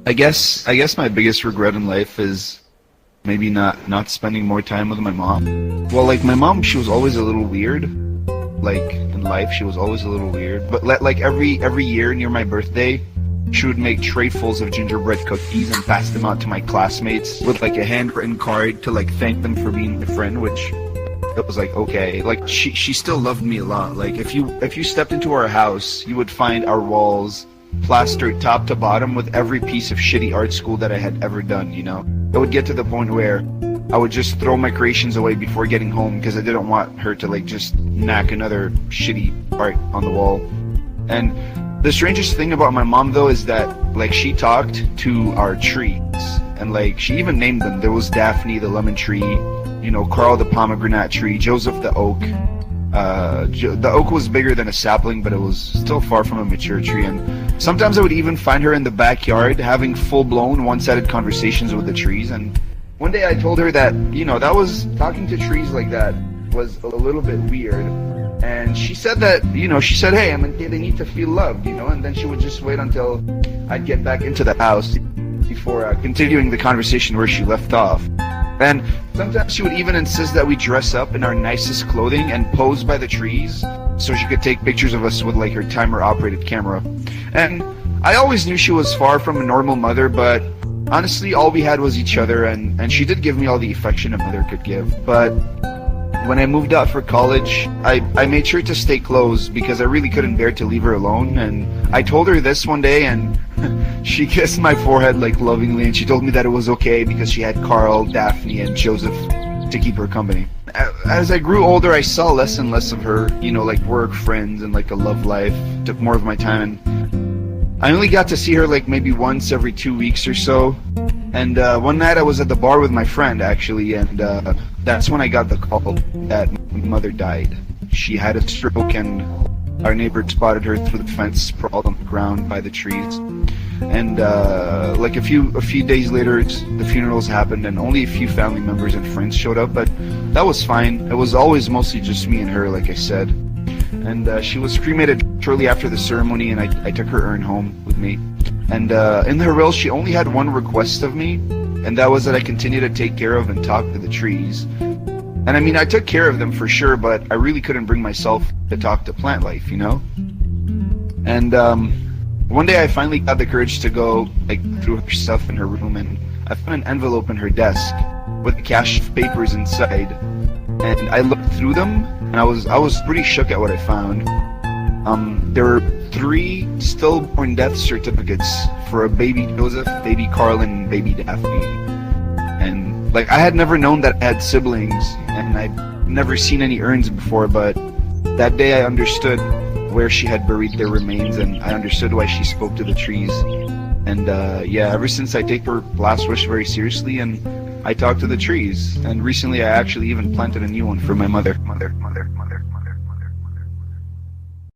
I guess my biggest regret in life is maybe not spending more time with my mom. Well, like my mom, she was always a little weird. Like in life, she was always a little weird. But like every year near my birthday, she would make tradefuls of gingerbread cookies and pass them out to my classmates with like a handwritten card to like thank them for being my friend, which it was like, okay. Like she still loved me a lot. Like if you stepped into our house, you would find our walls plastered top to bottom with every piece of shitty art school that I had ever done, you know? It would get to the point where I would just throw my creations away before getting home because I didn't want her to like just knack another shitty art on the wall. And the strangest thing about my mom though is that like she talked to our trees and like she even named them. There was Daphne the lemon tree, you know, Carl the pomegranate tree, Joseph the oak. The oak was bigger than a sapling, but it was still far from a mature tree. And sometimes I would even find her in the backyard having full-blown one-sided conversations with the trees. And one day I told her that, you know, that was talking to trees like that was a little bit weird. And she said that, you know, she said, hey, I mean, they need to feel loved, you know, and then she would just wait until I'd get back into the house before continuing the conversation where she left off. And sometimes she would even insist that we dress up in our nicest clothing and pose by the trees so she could take pictures of us with like her timer-operated camera. And I always knew she was far from a normal mother, but honestly, all we had was each other, and she did give me all the affection a mother could give. But when I moved out for college, I made sure to stay close because I really couldn't bear to leave her alone. And I told her this one day, and she kissed my forehead like lovingly, and she told me that it was okay because she had Carl, Daphne, and Joseph to keep her company. As I grew older, I saw less and less of her, you know, like work, friends, and like a love life took more of my time. And I only got to see her like maybe once every 2 weeks or so. And one night I was at the bar with my friend actually, and that's when I got the call that my mother died. She had a stroke, and our neighbor spotted her through the fence, sprawled on the ground by the trees. And like a few days later, the funerals happened, and only a few family members and friends showed up. But that was fine. It was always mostly just me and her, like I said. And she was cremated shortly after the ceremony, and I took her urn home with me. And in her will, she only had one request of me, and that was that I continue to take care of and talk to the trees. And I mean, I took care of them for sure, but I really couldn't bring myself to talk to plant life, you know? And one day I finally got the courage to go like through her stuff in her room, and I found an envelope in her desk with a cache of papers inside. And I looked through them, and I was pretty shook at what I found. There were 3 stillborn death certificates for a baby Joseph, baby Carl, and baby Daphne. And like I had never known that I had siblings, and I'd never seen any urns before, but that day I understood where she had buried their remains, and I understood why she spoke to the trees. And yeah, ever since I take her last wish very seriously, and I talk to the trees. And recently I actually even planted a new one for my mother.